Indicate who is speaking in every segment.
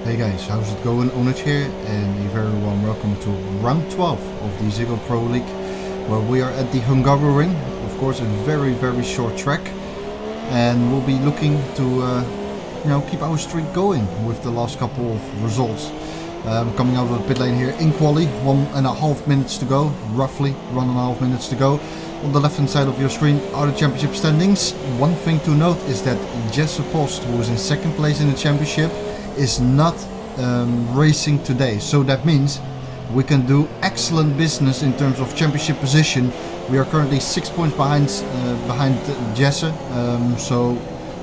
Speaker 1: Hey guys, how's it going? Onage here, and a very warm welcome to round 12 of the Ziggo Pro League, where we are at the Hungaroring. Of course, a very short track, and we'll be looking to keep our streak going with the last couple of results. Coming out of the pit lane here in quali, 1.5 minutes to go, roughly 1.5 minutes to go. On the left hand side of your screen are the championship standings. One thing to note is that Jesse Post, who is in second place in the championship, is not racing today, so that means we can do excellent business in terms of championship position. We are currently 6 points behind Jesse, so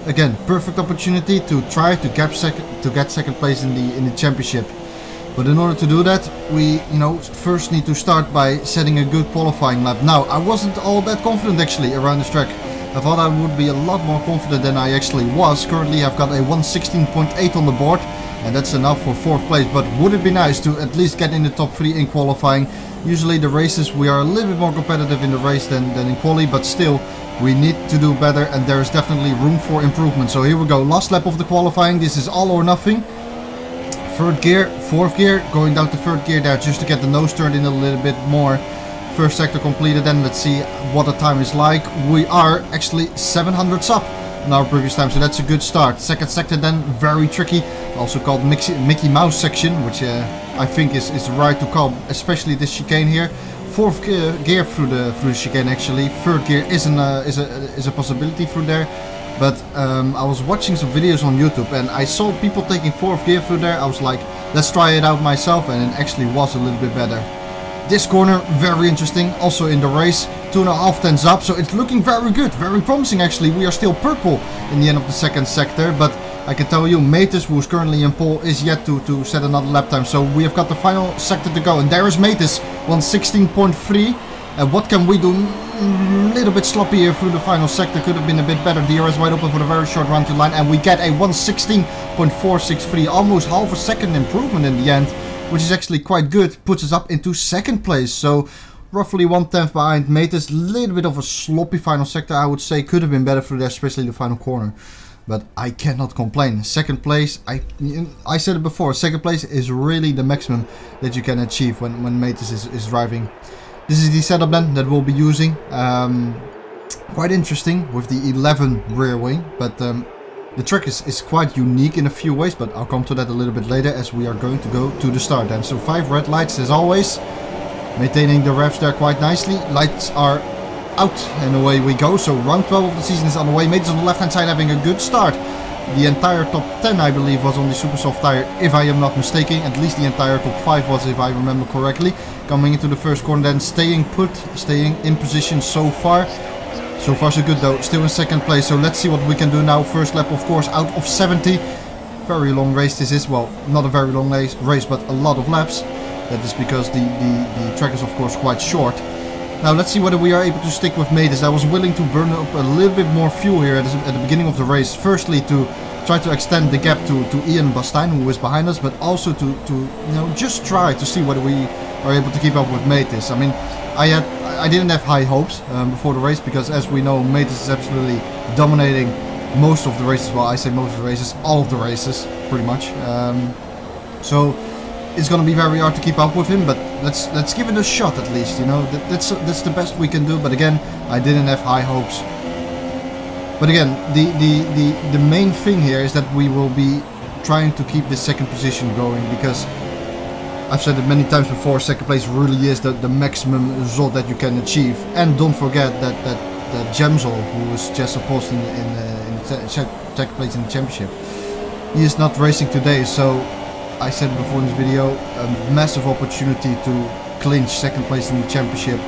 Speaker 1: again, perfect opportunity to try to get second place in the championship. But in order to do that, we first need to start by setting a good qualifying lap. Now, I wasn't all that confident actually around this track. I thought I would be a lot more confident than I actually was. Currently I've got a 1:16.8 on the board, and that's enough for 4th place. But would it be nice to at least get in the top 3 in qualifying? Usually the races we are a little bit more competitive in the race than in quali, but still we need to do better, and there is definitely room for improvement. So here we go, last lap of the qualifying. This is all or nothing. 3rd gear, 4th gear, going down to 3rd gear there just to get the nose turned in a little bit more. First sector completed, and let's see what the time is like. We are actually 700s up in our previous time, so that's a good start. Second sector then, very tricky, also called Mickey Mouse section, which I think is right to call, especially this chicane here. 4th gear through the chicane actually. 3rd gear is a possibility through there. But I was watching some videos on YouTube and I saw people taking 4th gear through there. I was like, let's try it out myself, and it actually was a little bit better. This corner, very interesting, also in the race, 2.5 tenths up, so it's looking very good, very promising actually. We are still purple in the end of the second sector, but I can tell you, Metis, who is currently in pole, is yet to set another lap time. So we have got the final sector to go, and there is Metis, 1:16.3. And what can we do? A little bit sloppy here through the final sector, could have been a bit better. DRS wide open for the very short run to line, and we get a 1:16.463, almost half a second improvement in the end, which is actually quite good. Puts us up into second place, so roughly 1/10 behind Metis. Little bit of a sloppy final sector, I would say. Could have been better through there, especially the final corner. But I cannot complain. Second place, I said it before, second place is really the maximum that you can achieve when Metis is driving. This is the setup then that we'll be using. Quite interesting with the 11 rear wing, but the track is quite unique in a few ways, but I'll come to that a little bit later as we are going to go to the start. And so 5 red lights as always, maintaining the revs there quite nicely. Lights are out and away we go. So round 12 of the season is on the way. Metis on the left hand side having a good start. The entire top 10 I believe was on the super soft tire, if I am not mistaken. At least the entire top 5 was, if I remember correctly. Coming into the first corner then, staying in position so far. So far so good though, still in second place, so let's see what we can do now. First lap of course out of 70. Very long race this is, well, not a very long race, but a lot of laps. That is because the track is of course quite short. Now let's see whether we are able to stick with Metis. I was willing to burn up a little bit more fuel here at the beginning of the race. Firstly to try to extend the gap to Ian Bastijn, who is behind us, but also to just try to see whether we are able to keep up with Metis. I mean, I didn't have high hopes before the race, because as we know, Metis is absolutely dominating most of the races. Well, I say most of the races, all of the races, pretty much. So it's gonna be very hard to keep up with him, but let's give it a shot at least. That's the best we can do. But again, I didn't have high hopes. But again, the main thing here is that we will be trying to keep this second position going, because I've said it many times before, second place really is the maximum result that you can achieve. And don't forget that Jamsel, who was just supposed in second place in the championship, he is not racing today. So I said before in this video, a massive opportunity to clinch second place in the championship,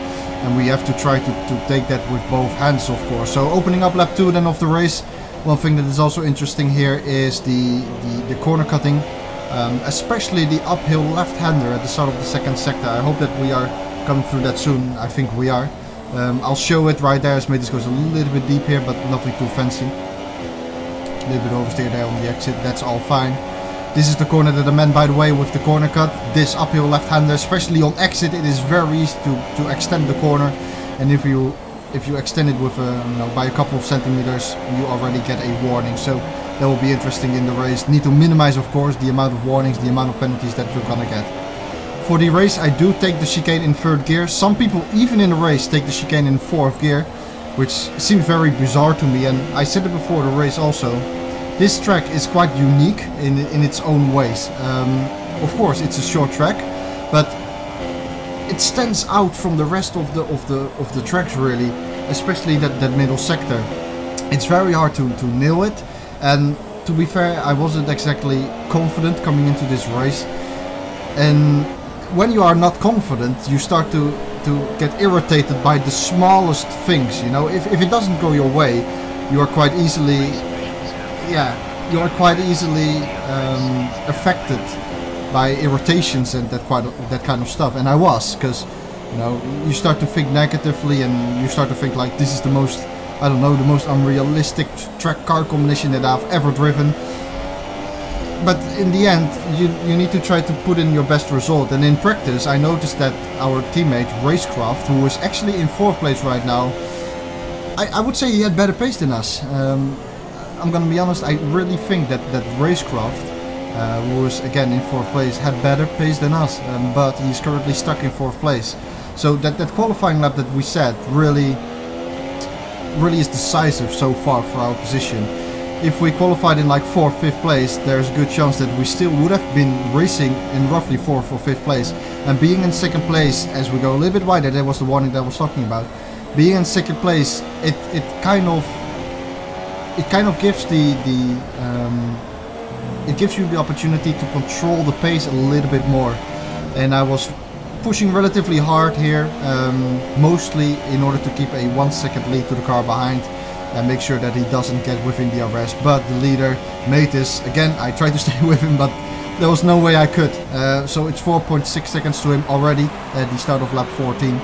Speaker 1: and we have to try to take that with both hands, of course. So opening up lap 2 then of the race. One thing that is also interesting here is the corner cutting. Especially the uphill left-hander at the start of the second sector. I hope that we are coming through that soon. I think we are. I'll show it right there as Metis goes a little bit deep here, but nothing too fancy. A little bit oversteer there on the exit, that's all fine. This is the corner that I meant, by the way, with the corner cut. This uphill left-hander, especially on exit, it is very easy to extend the corner. And if you extend it with by a couple of centimeters, you already get a warning. So that will be interesting in the race. Need to minimize, of course, the amount of warnings, the amount of penalties that you're gonna get. For the race, I do take the chicane in 3rd gear. Some people, even in the race, take the chicane in 4th gear, which seems very bizarre to me. And I said it before the race also. This track is quite unique in its own ways. Of course, it's a short track, but it stands out from the rest of the tracks really, especially that middle sector. It's very hard to nail it, and to be fair, I wasn't exactly confident coming into this race. And when you are not confident, you start to get irritated by the smallest things. You know, if it doesn't go your way, you are quite easily, affected by irritations and that kind of stuff. And I was, because you know, you start to think negatively, and you start to think like, this is the most, I don't know, the most unrealistic track car combination that I've ever driven. But in the end, you need to try to put in your best result. And in practice, I noticed that our teammate Racecraft, who is actually in 4th place right now, I would say he had better pace than us. I'm gonna be honest, I really think that Racecraft, who is again in 4th place, had better pace than us. But he's currently stuck in 4th place. So that qualifying lap that we set really is decisive so far for our position. If we qualified in like 4th, 5th place, there's a good chance that we still would have been racing in roughly 4th or 5th place. And being in 2nd place, as we go a little bit wider, that was the warning that I was talking about. Being in 2nd place, it kind of gives it gives you the opportunity to control the pace a little bit more. And I was pushing relatively hard here, mostly in order to keep a 1 second lead to the car behind and make sure that he doesn't get within the arrest. But the leader made this. Again, I tried to stay with him, but there was no way I could. So it's 4.6 seconds to him already at the start of lap 14.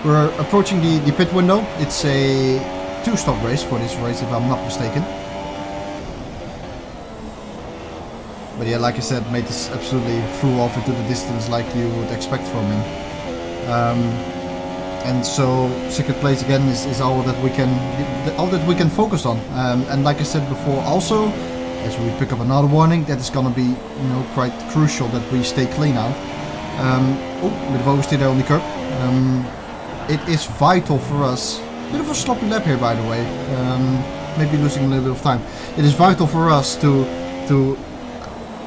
Speaker 1: We're approaching the pit window. It's a 2-stop race for this race, if I'm not mistaken. But yeah, like I said, mate is absolutely flew off into the distance like you would expect from him. And so 2nd place again is all that we can focus on. And like I said before, also as we pick up another warning, that is gonna be, you know, quite crucial that we stay clean out. Oh, bit of oversteer there on the curb. It is vital for us. Bit of a sloppy lap here, by the way. Maybe losing a little bit of time. It is vital for us to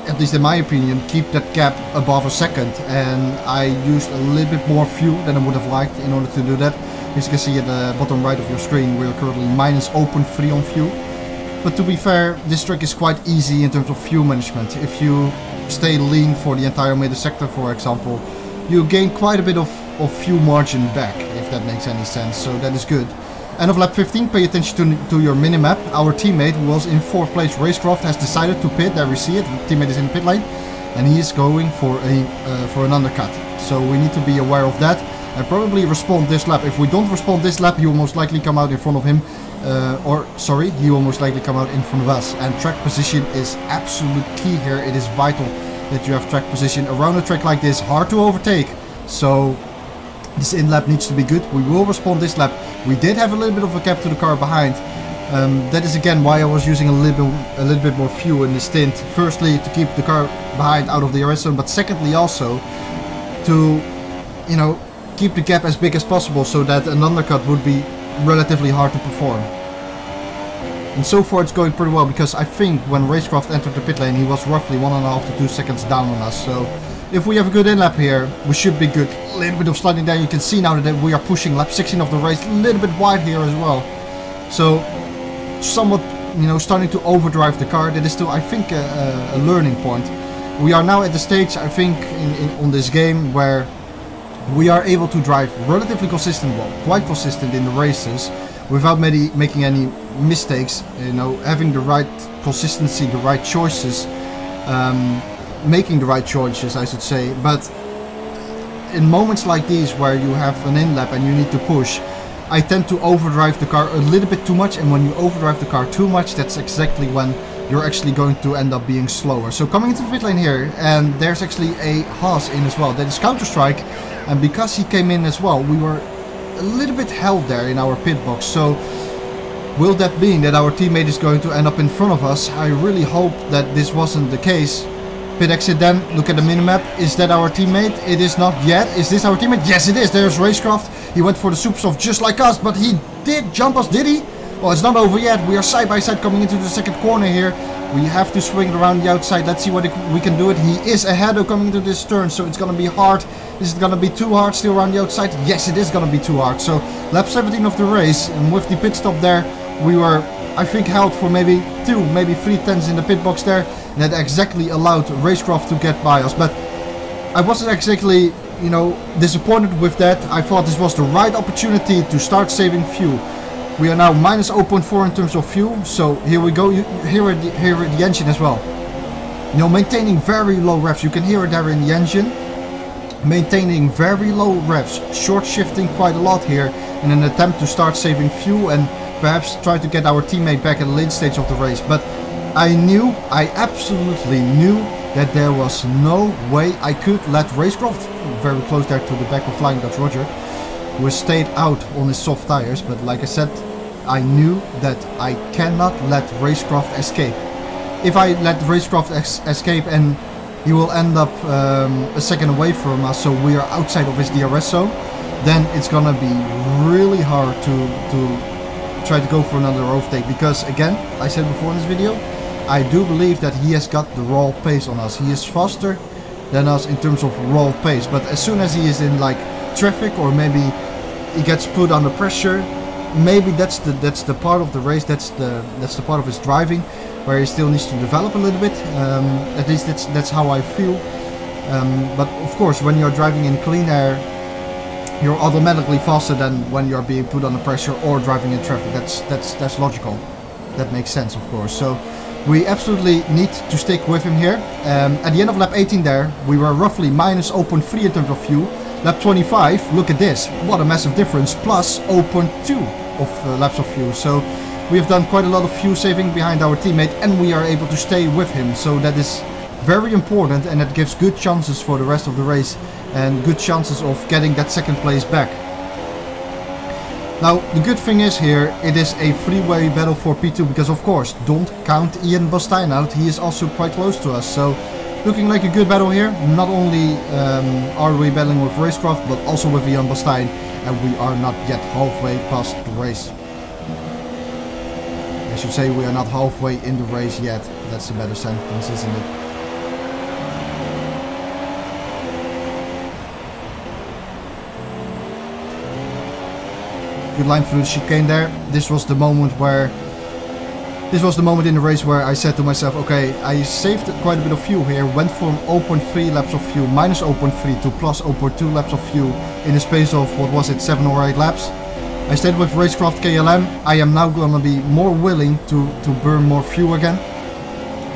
Speaker 1: at least in my opinion, keep that gap above a second. And I used a little bit more fuel than I would have liked in order to do that. As you can see at the bottom right of your screen, we're currently -0.3 on fuel. But to be fair, this track is quite easy in terms of fuel management. If you stay lean for the entire middle sector, for example, you gain quite a bit of fuel margin back, if that makes any sense. So that is good. End of lap 15, pay attention to your minimap. Our teammate, who was in 4th place, Racecraft, has decided to pit. There we see it. The teammate is in the pit lane, and he is going for an undercut. So we need to be aware of that and probably respond this lap. If we don't respond this lap, he will most likely come out in front of him. He will most likely come out in front of us. And track position is absolute key here. It is vital that you have track position around a track like this. Hard to overtake. So this in lap needs to be good. We will respond this lap. We did have a little bit of a gap to the car behind. That is again why I was using a little bit more fuel in the stint. Firstly, to keep the car behind out of the arrest zone, but secondly also to, you know, keep the gap as big as possible so that an undercut would be relatively hard to perform. And so far it's going pretty well, because I think when Racecraft entered the pit lane, he was roughly 1.5 to 2 seconds down on us. So if we have a good in-lap here, we should be good. A little bit of sliding down. You can see now that we are pushing lap 16 of the race, a little bit wide here as well. So somewhat, you know, starting to overdrive the car. That is still, I think, a learning point. We are now at the stage, I think, on this game where we are able to drive relatively consistent, well, quite consistent in the races, without making any mistakes. You know, having the right consistency, the right choices. Making the right choices, I should say. But in moments like these where you have an in-lap and you need to push, I tend to overdrive the car a little bit too much, and when you overdrive the car too much, that's exactly when you're actually going to end up being slower. So coming into the pit lane here, and there's actually a Haas in as well. That is Counter-Strike, and because he came in as well, we were a little bit held there in our pit box. So Will that mean that our teammate is going to end up in front of us? I really hope that this wasn't the case. Pit exit then, look at the minimap. Is that our teammate? It is not yet. Is this our teammate? Yes it is, there's Racecraft. He went for the super soft just like us, but he did jump us, did he? Well, it's not over yet. We are side by side coming into the second corner here. We have to swing it around the outside. Let's see what we can do it. He is ahead of coming into this turn, so it's going to be hard. Is it going to be too hard still around the outside? Yes, it is going to be too hard. So lap 17 of the race, and with the pit stop there, we were, I think, held for maybe 2, maybe 3 tenths in the pit box there. And that exactly allowed Racecraft to get by us. But I wasn't exactly, you know, disappointed with that. I thought this was the right opportunity to start saving fuel. We are now minus 0.4 in terms of fuel, so here we go. Hear the engine as well. You know, maintaining very low revs. You can hear it there in the engine. Maintaining very low revs, short shifting quite a lot here in an attempt to start saving fuel and perhaps try to get our teammate back at the late stage of the race. But I absolutely knew that there was no way I could let Racecraft, very close there to the back of Flying Dutch Roger, who stayed out on his soft tires. But like I said, I knew that I cannot let Racecraft escape. If I let Racecraft escape and he will end up a second away from us, so we are outside of his DRS zone, then it's gonna be really hard to try to go for another overtake, because again, I said before in this video, I do believe that he has got the raw pace on us. He is faster than us in terms of raw pace, but as soon as he is in like traffic, or maybe he gets put under pressure, maybe that's the part of the race, that's the part of his driving where he still needs to develop a little bit. At least that's how I feel. But of course, when you're driving in clean air, you're automatically faster than when you're being put under pressure or driving in traffic. That's logical. That makes sense, of course. So we absolutely need to stick with him here. At the end of lap 18 there, we were roughly minus 0.3 in terms of fuel. Lap 25, look at this, what a massive difference, plus 0.2 of laps of fuel. So we have done quite a lot of fuel saving behind our teammate, and we are able to stay with him. So that is very important, and that gives good chances for the rest of the race and good chances of getting that second place back. Now the good thing is here, it is a freeway battle for P2, because of course don't count Ian Bastijn out, he is also quite close to us. So looking like a good battle here. Not only are we battling with Racecraft, but also with Ian Bastijn, and we are not yet halfway past the race. I should say we are not halfway in the race yet. That's a better sentence, isn't it? Good line through the chicane there. This was the moment in the race where I said to myself, okay, I saved quite a bit of fuel here, went from 0.3 laps of fuel, minus 0.3 to plus 0.2 laps of fuel in a space of, what was it, 7 or 8 laps. I stayed with Racecraft KLM. I am now going to be more willing to burn more fuel again.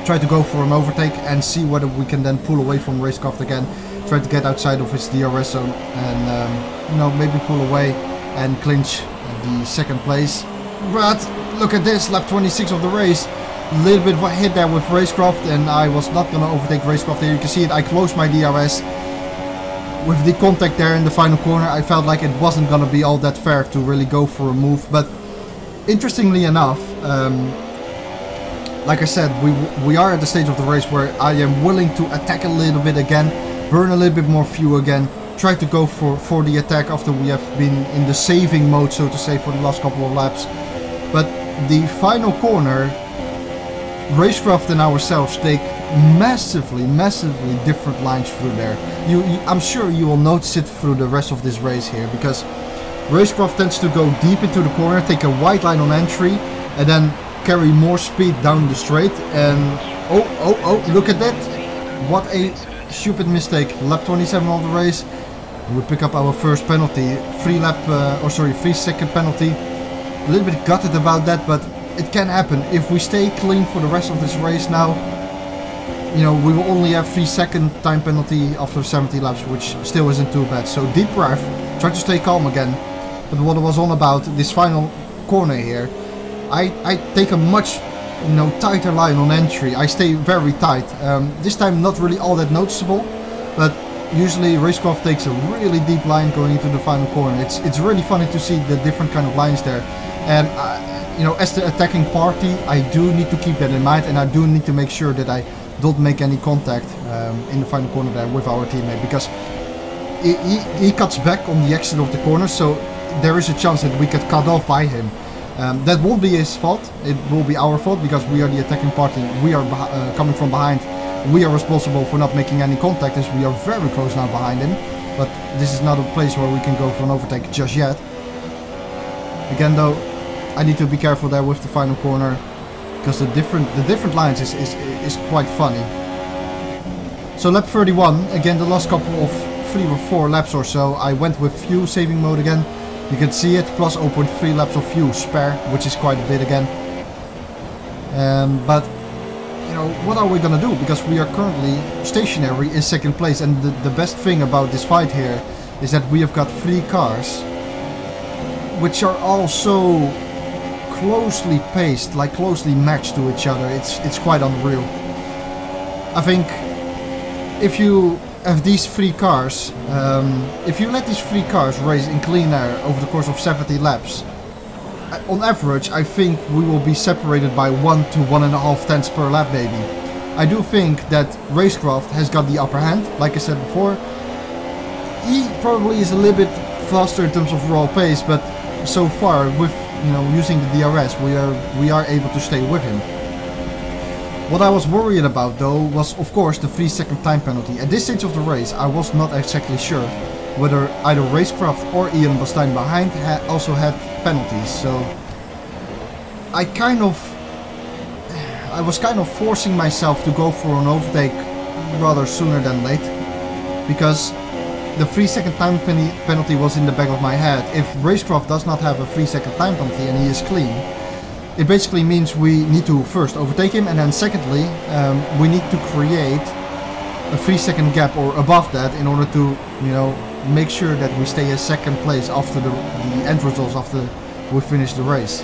Speaker 1: Try to go for an overtake and see whether we can then pull away from Racecraft again. Try to get outside of his DRS zone and, you know, maybe pull away and clinch the second place. But look at this, lap 26 of the race. A little bit of a hit there with Racecraft, and I was not going to overtake Racecraft there. You can see it, I closed my DRS. With the contact there in the final corner, I felt like it wasn't going to be all that fair to really go for a move. But interestingly enough, like I said, we are at the stage of the race where I am willing to attack a little bit again, burn a little bit more fuel again, try to go for the attack after we have been in the saving mode, so to say, for the last couple of laps. But the final corner, Racecraft and ourselves take massively different lines through there. I'm sure you will notice it through the rest of this race here, because Racecraft tends to go deep into the corner, take a wide line on entry, and then carry more speed down the straight. And oh, look at that! What a stupid mistake. Lap 27 of the race, we pick up our first penalty, 3 second penalty. A little bit gutted about that, but it can happen. If we stay clean for the rest of this race now, you know, we will only have 3 second time penalty after 70 laps, which still isn't too bad. So deep breath, try to stay calm again. But what I was on about, this final corner here, I take a much, you know, tighter line on entry. I stay very tight. This time not really all that noticeable, but usually Racecraft takes a really deep line going into the final corner. It's really funny to see the different kind of lines there. And you know, as the attacking party, I do need to keep that in mind, and I do need to make sure that I don't make any contact in the final corner there with our teammate, because he cuts back on the exit of the corner, so there is a chance that we get cut off by him. That won't be his fault, it will be our fault, because we are the attacking party, we are coming from behind, we are responsible for not making any contact, as we are very close now behind him, but this is not a place where we can go for an overtake just yet. Again though, I need to be careful there with the final corner, because the different lines is quite funny. So lap 31, again the last couple of 3 or 4 laps or so, I went with fuel saving mode again. You can see it, plus 0.3 laps of fuel spare, which is quite a bit again. But, you know, what are we gonna do? Because we are currently stationary in 2nd place, and the best thing about this fight here is that we have got 3 cars, which are all so closely paced, like closely matched to each other. It's quite unreal. I think if you have these 3 cars, if you let these 3 cars race in clean air over the course of 70 laps, on average I think we will be separated by 1 to 1.5 tenths per lap maybe. I do think that Racecraft has got the upper hand, like I said before. He probably is a little bit faster in terms of raw pace, but so far with, you know, using the DRS we are able to stay with him. What I was worried about though was of course the 3-second time penalty. At this stage of the race I was not exactly sure whether either Racecraft or Ian Bastijn behind also had penalties, so I was kind of forcing myself to go for an overtake rather sooner than late, because the 3-second time penalty was in the back of my head. If Racecraft does not have a 3-second time penalty and he is clean, it basically means we need to first overtake him, and then secondly we need to create a 3-second gap or above that in order to, you know, make sure that we stay in 2nd place after the end results, after we finish the race.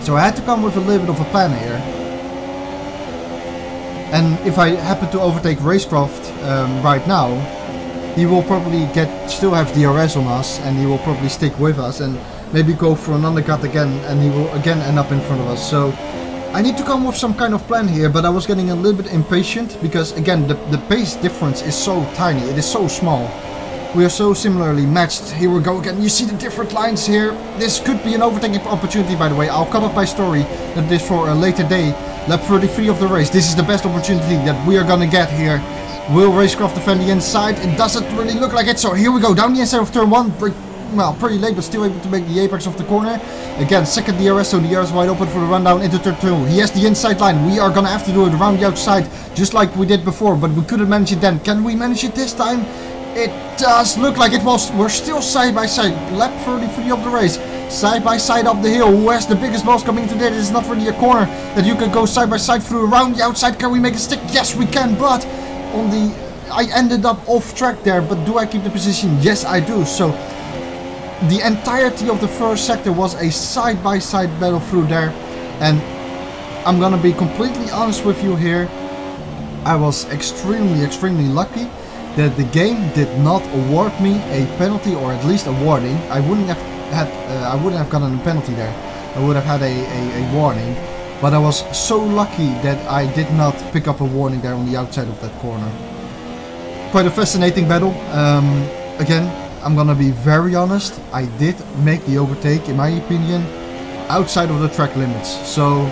Speaker 1: So I had to come with a little bit of a plan here. And if I happen to overtake Racecraft right now, he will probably still have DRS on us, and he will probably stick with us and maybe go for an undercut again, and he will again end up in front of us. So I need to come with some kind of plan here, but I was getting a little bit impatient, because again the pace difference is so tiny, it is so small. We are so similarly matched. Here we go again, you see the different lines here. This could be an overtaking opportunity, by the way. I'll cut off my story that this for a later day. Lap 33 of the race, this is the best opportunity that we are gonna get here. Will Racecraft defend the inside? It doesn't really look like it, so here we go, down the inside of turn 1. Well, pretty late, but still able to make the apex of the corner. Again, 2nd DRS, so the DRS wide open for the rundown into turn 2. He has the inside line. We are gonna have to do it around the outside, just like we did before, but we couldn't manage it then. Can we manage it this time? It does look like it was. We're still side by side. Lap 33 of the race. Side by side up the hill. Who has the biggest balls coming today? This is not really a corner that you can go side by side through around the outside. Can we make a stick? Yes, we can, but on the... I ended up off track there, but do I keep the position? Yes, I do. So the entirety of the first sector was a side-by-side battle through there, and I'm gonna be completely honest with you here. I was extremely lucky that the game did not award me a penalty, or at least a warning. I wouldn't have gotten a penalty there. I would have had a warning, but I was so lucky that I did not pick up a warning there on the outside of that corner. Quite a fascinating battle. Again, I'm gonna be very honest, I did make the overtake, in my opinion, outside of the track limits. So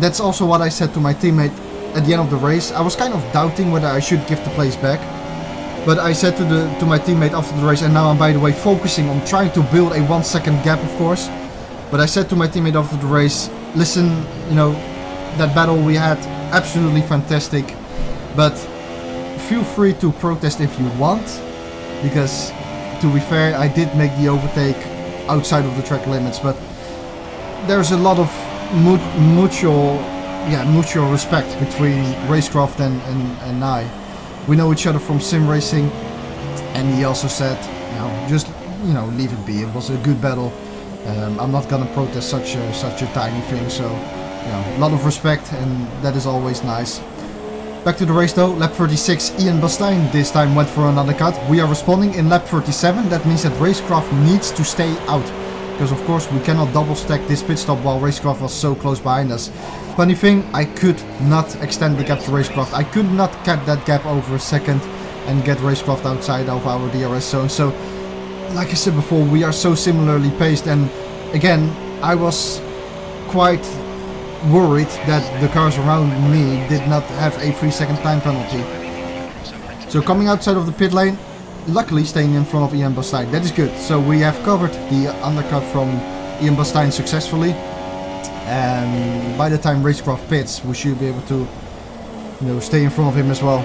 Speaker 1: that's also what I said to my teammate at the end of the race. I was kind of doubting whether I should give the place back, but I said to my teammate after the race, and now I'm by the way focusing on trying to build a 1 second gap, of course, but I said to my teammate after the race, listen, you know, that battle we had, absolutely fantastic, but feel free to protest if you want, because to be fair, I did make the overtake outside of the track limits, but there's a lot of mutual respect between Racecraft and I. We know each other from sim racing, and he also said, you know, just, you know, leave it be. It was a good battle. I'm not gonna protest such a tiny thing, so, you know, a lot of respect, and that is always nice. Back to the race though, lap 36, Ian Bastijn this time went for another cut. We are responding in lap 37, that means that Racecraft needs to stay out. because of course we cannot double stack this pit stop while Racecraft was so close behind us. Funny thing, I could not extend the gap to Racecraft. I could not cut that gap over a second and get Racecraft outside of our DRS zone. So, like I said before, we are so similarly paced, and again, I was quite worried that the cars around me did not have a 3-second time penalty. So coming outside of the pit lane, luckily staying in front of Ian Bastijn. That is good. So we have covered the undercut from Ian Bastijn successfully, and by the time Racecraft pits, we should be able to, you know, stay in front of him as well,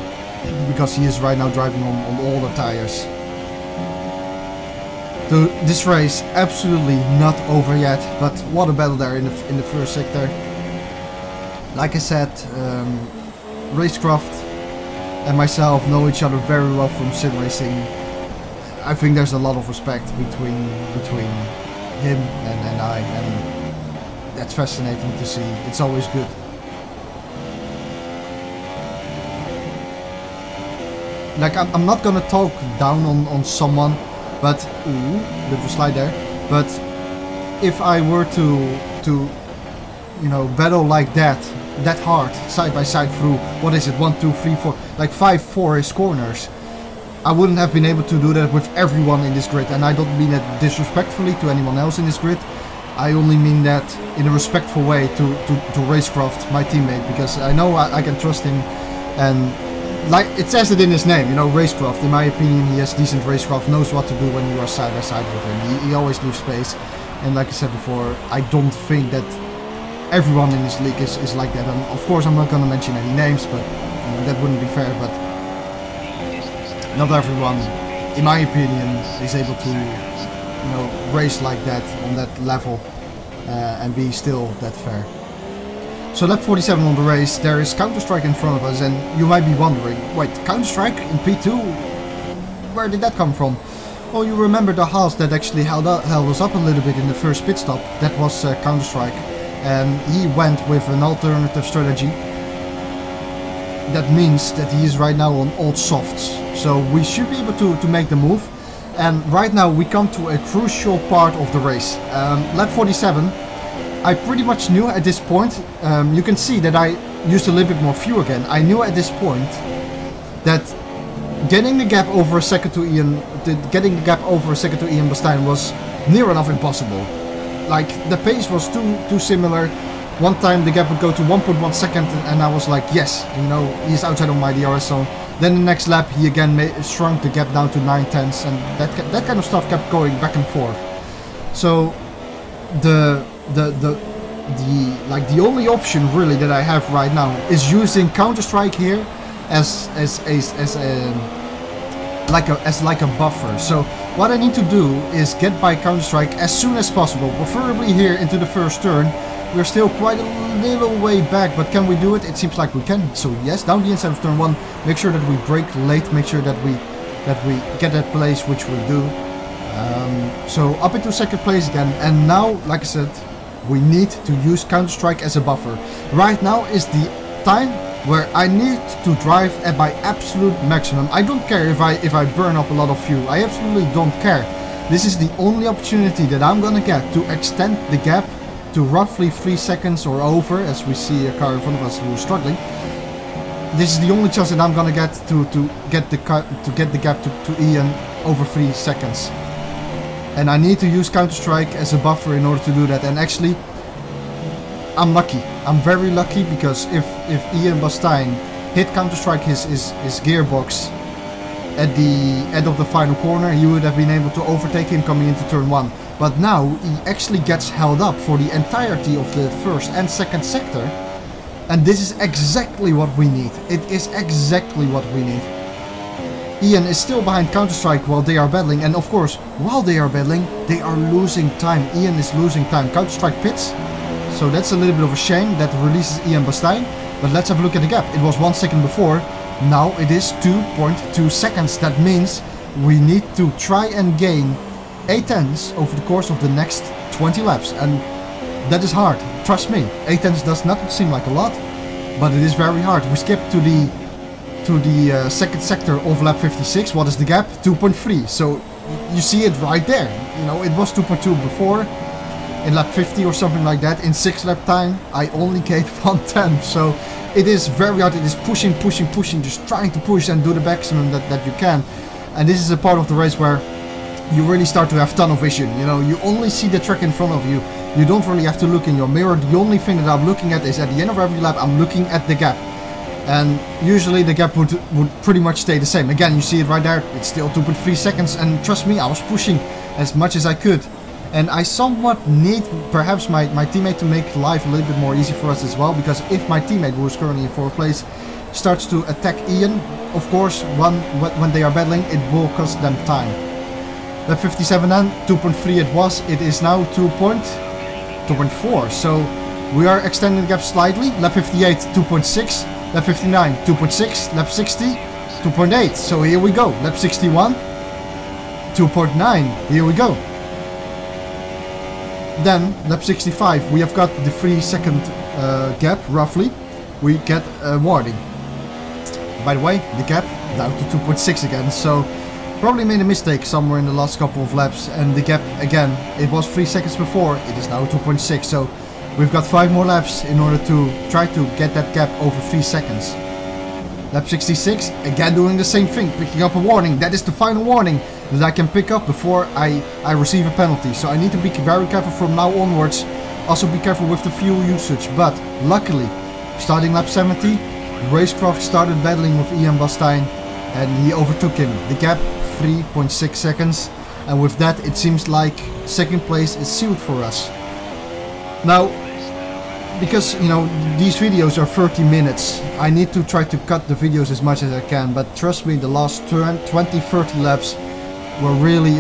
Speaker 1: because he is right now driving on all the tires. So this race absolutely not over yet, but what a battle there in the first sector. Like I said, Racecraft and myself know each other very well from sim racing. I think there's a lot of respect between him and I, and that's fascinating to see. It's always good. Like, I'm not gonna talk down on someone, but ooh, bit of a slide there. But if I were to you know, battle like that hard, side by side through, what is it, 1, 2, 3, 4, like 5 4-ish corners, I wouldn't have been able to do that with everyone in this grid. And I don't mean that disrespectfully to anyone else in this grid. I only mean that in a respectful way to Racecraft, my teammate, because I know I can trust him, and like it says it in his name, you know, Racecraft. In my opinion, he has decent Racecraft, knows what to do when you are side by side with him. He always leaves space, and like I said before, I don't think that everyone in this league is like that. And of course, I'm not going to mention any names, but you know, that wouldn't be fair. But not everyone, in my opinion, is able to, you know, race like that on that level and be still that fair. So lap 47 on the race, there is Counter-Strike in front of us, and you might be wondering, wait, Counter-Strike in P2? Where did that come from? Well, you remember the Haas that actually held us up a little bit in the first pit stop. That was Counter-Strike, and he went with an alternative strategy. That means that he is right now on old softs, so we should be able to make the move. And right now we come to a crucial part of the race. Lap 47, I pretty much knew at this point, you can see that I used a little bit more fuel again. I knew at this point that getting the gap over a second to Ian Bastijn was near enough impossible. Like, the pace was too similar. One time the gap would go to 1.1 second, and I was like, yes, you know, he's outside of my DRS zone. Then the next lap he again shrunk the gap down to 9/10, and that kind of stuff kept going back and forth. So the only option really that I have right now is using Counter-Strike here as like a buffer. So what I need to do is get by Counter-Strike as soon as possible, preferably here into the first turn. We're still quite a little way back, but can we do it? It seems like we can. So yes, down the inside of turn 1, make sure that we brake late, make sure that we get that place, which we do. So up into second place again, and now, like I said, we need to use Counter-Strike as a buffer. Right now is the time where I need to drive at my absolute maximum. I don't care if I burn up a lot of fuel. I absolutely don't care. This is the only opportunity that I'm gonna get to extend the gap to roughly 3 seconds or over, as we see a car in front of us who is struggling. This is the only chance that I'm gonna get to get the gap to Ian over 3 seconds. And I need to use Counter-Strike as a buffer in order to do that. And actually, I'm lucky. I'm very lucky, because if Ian Bastijn hit Counter-Strike his gearbox at the end of the final corner, he would have been able to overtake him coming into turn 1. But now he actually gets held up for the entirety of the first and second sector. And this is exactly what we need. It is exactly what we need. Ian is still behind Counter-Strike while they are battling. And of course, while they are battling, they are losing time. Ian is losing time. Counter-Strike pits. So that's a little bit of a shame. That releases Ian Bastijn. But let's have a look at the gap. It was 1 second before. Now it is 2.2 seconds. That means we need to try and gain 8/10 over the course of the next 20 laps, and that is hard. Trust me, 8/10 does not seem like a lot, but it is very hard. We skip to the second sector of lap 56. What is the gap? 2.3. So you see it right there. You know, it was 2.2 before. in lap 50 or something like that. In 6 lap time, I only gained 1/10. So it is very hard. It is pushing, pushing, pushing, just trying to push and do the maximum that you can. And this is a part of the race where you really start to have tunnel vision. You know, you only see the track in front of you. You don't really have to look in your mirror. The only thing that I'm looking at is at the end of every lap, I'm looking at the gap. And usually the gap would pretty much stay the same. Again, you see it right there. It's still 2.3 seconds. And trust me, I was pushing as much as I could. And I somewhat need perhaps my teammate to make life a little bit more easy for us as well. Because if my teammate, who is currently in 4th place, starts to attack Ian, of course, when they are battling, it will cost them time. Lap 57 then, 2.3 it was. It is now 2.4. So we are extending the gap slightly. Lap 58, 2.6. Lap 59, 2.6. Lap 60, 2.8. So here we go. Lap 61, 2.9. Here we go. Then, lap 65, we have got the 3-second gap, roughly. We get a warning. By the way, the gap down to 2.6 again, so probably made a mistake somewhere in the last couple of laps. And the gap, again, it was 3 seconds before, it is now 2.6, so we've got 5 more laps in order to try to get that gap over 3 seconds. Lap 66, again doing the same thing, picking up a warning. That is the final warning that I can pick up before I receive a penalty. So I need to be very careful from now onwards. Also be careful with the fuel usage. But luckily, starting lap 70, Racecraft started battling with Ian Bastijn and he overtook him. The gap, 3.6 seconds. And with that, it seems like 2nd place is sealed for us. Now, because, you know, these videos are 30 minutes, I need to try to cut the videos as much as I can, but trust me, the last 20-30 laps were really,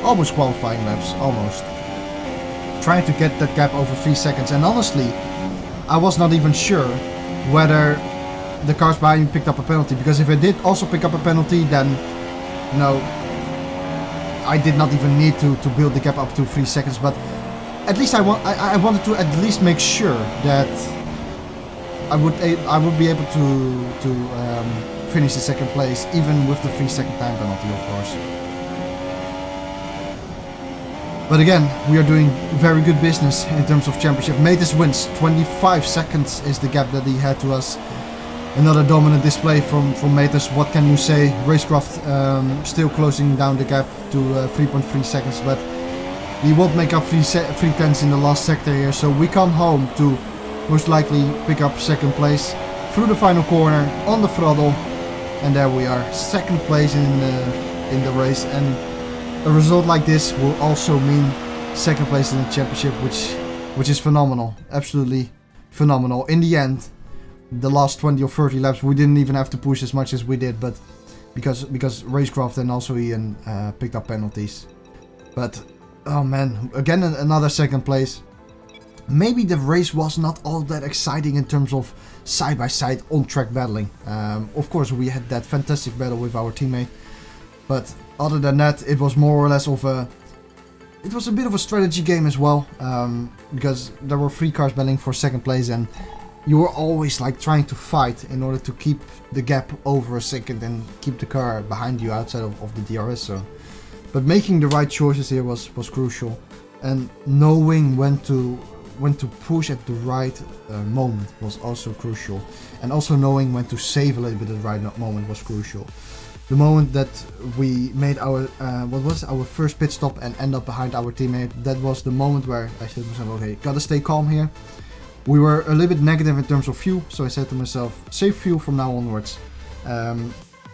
Speaker 1: almost qualifying laps, almost. Trying to get that gap over 3 seconds, and honestly, I was not even sure whether the cars behind me picked up a penalty, because if I did also pick up a penalty, then, you know, I did not even need to build the gap up to 3 seconds, but at least I wanted to at least make sure that I would be able to finish the 2nd place, even with the 3-second time penalty, of course. But again, we are doing very good business in terms of championship. Matus wins. 25 seconds is the gap that he had to us. Another dominant display from Matus. What can you say? Racecraft still closing down the gap to 3.3 seconds, but he won't make up 3 tenths in the last sector here, so we come home to most likely pick up 2nd place through the final corner on the throttle, and there we are, 2nd place in the race. And a result like this will also mean 2nd place in the championship, which is phenomenal, absolutely phenomenal. In the end, the last 20 or 30 laps we didn't even have to push as much as we did, but because Racecraft and also Ian picked up penalties. But oh man, again another 2nd place. Maybe the race was not all that exciting in terms of side-by-side on-track battling. Of course we had that fantastic battle with our teammate, but other than that it was more or less of a... It was a bit of a strategy game as well, because there were 3 cars battling for 2nd place and you were always like trying to fight in order to keep the gap over a second and keep the car behind you outside of the DRS zone. But making the right choices here was crucial, and knowing when to push at the right moment was also crucial, and also knowing when to save a little bit at the right moment was crucial. The moment that we made our our first pit stop and end up behind our teammate, that was the moment where I said to myself, okay, gotta stay calm here. We were a little bit negative in terms of fuel, so I said to myself, save fuel from now onwards.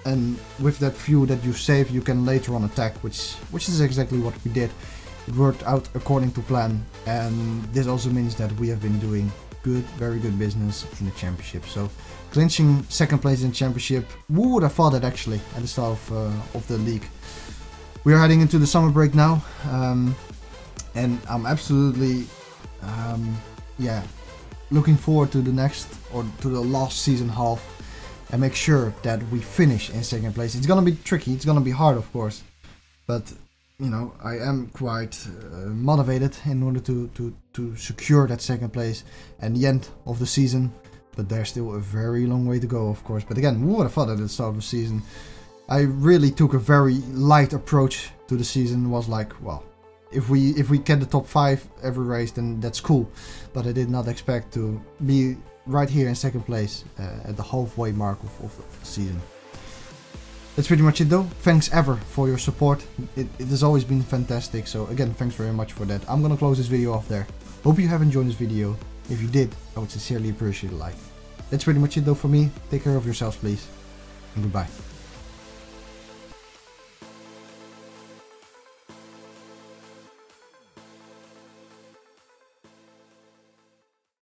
Speaker 1: And with that fuel that you save, you can later on attack, which is exactly what we did. It worked out according to plan, and this also means that we have been doing very good business in the championship. So clinching 2nd place in the championship, who would have thought that actually at the start of the league. We are heading into the summer break now, and I'm absolutely looking forward to the next, or to the last season half, and make sure that we finish in 2nd place. It's gonna be tricky, it's gonna be hard of course, but you know, I am quite motivated in order to secure that 2nd place at the end of the season. But there's still a very long way to go, of course. But again, who would have thought at the start of the season? I really took a very light approach to the season. It was like, well, if we get the top 5 every race, then that's cool. But I did not expect to be right here in second place at the halfway mark of the season. That's pretty much it though. Thanks ever for your support. It has always been fantastic. So again, thanks very much for that. I'm gonna close this video off there. Hope you have enjoyed this video. If you did, I would sincerely appreciate a like. That's pretty much it though for me. Take care of yourselves please. And goodbye.